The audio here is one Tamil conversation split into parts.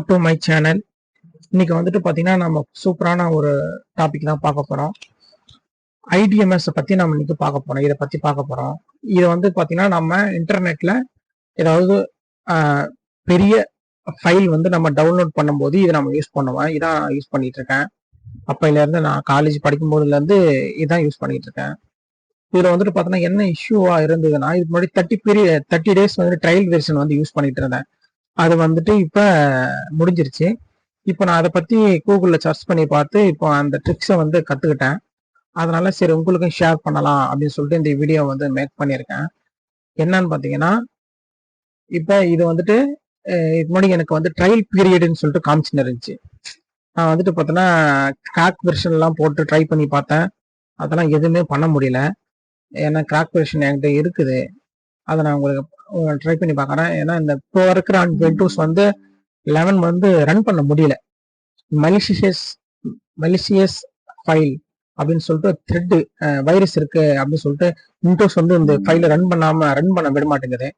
Welcome to my channel. இன்னைக்கு வந்துட்டு பார்த்தீங்கன்னா நம்ம சூப்பரான ஒரு டாபிக் தான் பார்க்க போகிறோம். ஐடிஎம்எஸ் பற்றி நம்ம இன்னைக்கு பார்க்க போகிறோம். இதை பற்றி பார்க்க போகிறோம். இதை வந்து பார்த்தீங்கன்னா நம்ம இன்டர்நெட்டில் ஏதாவது பெரிய ஃபைல் வந்து நம்ம டவுன்லோட் பண்ணும்போது இதை நம்ம யூஸ் பண்ணுவேன். இதான் யூஸ் பண்ணிட்டு இருக்கேன். அப்பையிலேருந்து நான் காலேஜ் படிக்கும் போதுலேருந்து இதான் யூஸ் பண்ணிட்டு இருக்கேன். இதில் வந்துட்டு பார்த்தோன்னா என்ன இஷ்யூவாக இருந்ததுன்னா, இதுக்கு முன்னாடி 30 டேஸ் வந்து ட்ரையல் வெர்ஷன் வந்து யூஸ் பண்ணிட்டு இருந்தேன். அது வந்துட்டு இப்போ முடிஞ்சிருச்சு. இப்போ நான் அதை பற்றி கூகுளில் சர்ச் பண்ணி பார்த்து இப்போ அந்த ட்ரிக்ஸை வந்து கற்றுக்கிட்டேன். அதனால சரி உங்களுக்கும் ஷேர் பண்ணலாம் அப்படின்னு சொல்லிட்டு இந்த வீடியோ வந்து மேக் பண்ணியிருக்கேன். என்னன்னு பார்த்தீங்கன்னா, இப்போ இது வந்துட்டு இது முன்னாடி எனக்கு வந்து ட்ரையல் பீரியடுன்னு சொல்லிட்டு காமிச்சுன்னு இருந்துச்சு. நான் வந்துட்டு பார்த்தோன்னா கிராக் வெர்ஷன்லாம் போட்டு ட்ரை பண்ணி பார்த்தேன். அதெல்லாம் எதுவுமே பண்ண முடியல. ஏன்னா கிராக் வெர்ஷன் என்கிட்ட இருக்குது. அதை நான் உங்களுக்கு ட்ரை பண்ணி பார்க்குறேன். ஏன்னா இந்த இப்போ இருக்கிற விண்டோஸ் வந்து 11 வந்து ரன் பண்ண முடியல. மலிசியஸ் ஃபைல் அப்படின்னு சொல்லிட்டு த்ரெட் வைரஸ் இருக்கு அப்படின்னு சொல்லிட்டு விண்டோஸ் வந்து இந்த ஃபைலை ரன் பண்ண விட மாட்டேங்குது.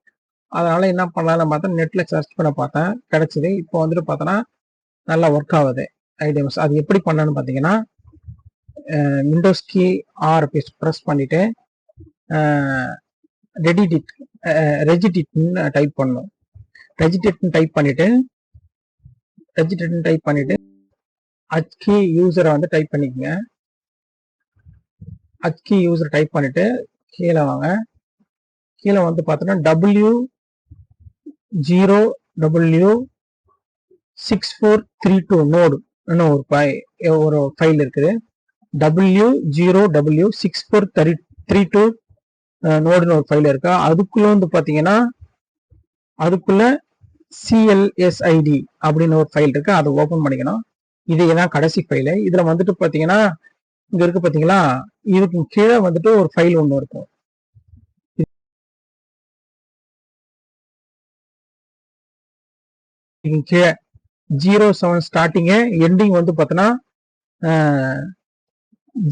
அதனால என்ன பண்ணலாம்னு பார்த்தா நெட்ல சர்ச் பண்ண பார்த்தேன், கிடைச்சிது. இப்போ வந்துட்டு பார்த்தோன்னா நல்லா ஒர்க் ஆகுது ஐடிஎம்எஸ். அது எப்படி பண்ணணும்னு பார்த்தீங்கன்னா, விண்டோஸ் கீ ஆர் ப்ரெஸ் பண்ணிட்டு ரெஜிடிட்னு டைப் பண்ணணும். ரெஜிடிட்னு டைப் பண்ணிட்டு ஹச்கி யூசரை வந்து டைப் பண்ணிக்கங்க. ஹச்கி யூசர் டைப் பண்ணிட்டு கீழே வாங்க. கீழே வந்து பார்த்தோன்னா W0W6432 நோடு ஒரு ஃபைல் இருக்குது. W0W6432 நோடுன்னு ஒரு ஃபைல் இருக்கா. அதுக்குள்ள வந்து பார்த்தீங்கன்னா அதுக்குள்ள CLSID அப்படின்னு ஒரு ஃபைல் இருக்கு. அதை ஓப்பன் பண்ணிக்கணும். இதுதான் கடைசி ஃபைலு. இதுல வந்துட்டு பார்த்தீங்கன்னா இங்க இருக்கு பார்த்தீங்களா, இதுக்கு கீழே வந்துட்டு ஒரு ஃபைல் ஒன்று இருக்கும். கீழே 07 ஸ்டார்டிங்கு எண்டிங் வந்து பார்த்தோன்னா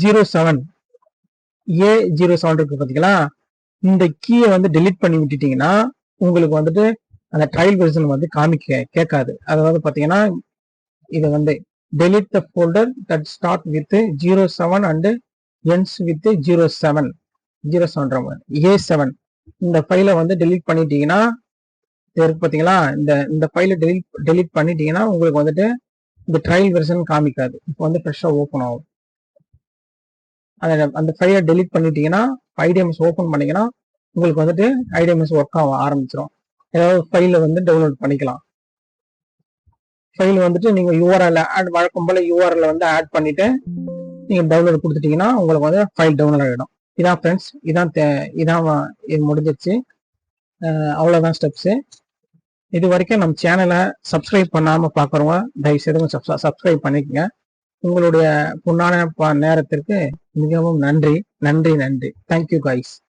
07 A07 இருக்கு பார்த்தீங்களா. இந்த கீயை வந்து டெலிட் பண்ணி விட்டுட்டீங்கன்னா உங்களுக்கு வந்துட்டு அந்த ட்ரையல் வெர்ஷன் வந்து கேட்காது. அதாவது பார்த்தீங்கன்னா இது வந்து delete the folder that start with 07 and ends with 07 A7 இந்த ஃபைலை வந்து டெலிட் பண்ணிட்டீங்கன்னா இருக்கு பார்த்தீங்களா. இந்த ஃபைலை டெலிட் பண்ணிட்டீங்கன்னா உங்களுக்கு வந்துட்டு இந்த ட்ரையல் வெர்ஷன் காமிக்காது. இப்போ வந்து ஃப்ரெஷ்ஷாக ஓப்பன் ஆகும். அந்த ஃபைலை டெலிட் பண்ணிட்டீங்கன்னா ஐடிஎம்எஸ் ஓப்பன் பண்ணீங்கன்னா உங்களுக்கு வந்துட்டு ஐடிஎம்எஸ் ஒர்க் ஆக ஆரம்பிச்சிடும். ஏதாவது ஃபைலை வந்து டவுன்லோட் பண்ணிக்கலாம். ஃபைல் வந்துட்டு நீங்கள் யூஆர்எல் வழக்கம் போல் யூஆர்எல் வந்து ஆட் பண்ணிட்டு நீங்கள் டவுன்லோட் கொடுத்துட்டீங்கன்னா உங்களுக்கு வந்து ஃபைல் டவுன்லோட் ஆகிடும். இதான் ஃப்ரெண்ட்ஸ், இதான் இது முடிஞ்சிருச்சு. அவ்வளோதான் ஸ்டெப்ஸு. இது வரைக்கும் நம்ம சேனலை சப்ஸ்கிரைப் பண்ணாமல் பார்க்குறவங்க தயவுசெய்து சப்ஸ்கிரைப் பண்ணிக்கோங்க. உங்களுடைய பொன்னான நேரத்திற்கு மிகவும் நன்றி. Thank you guys.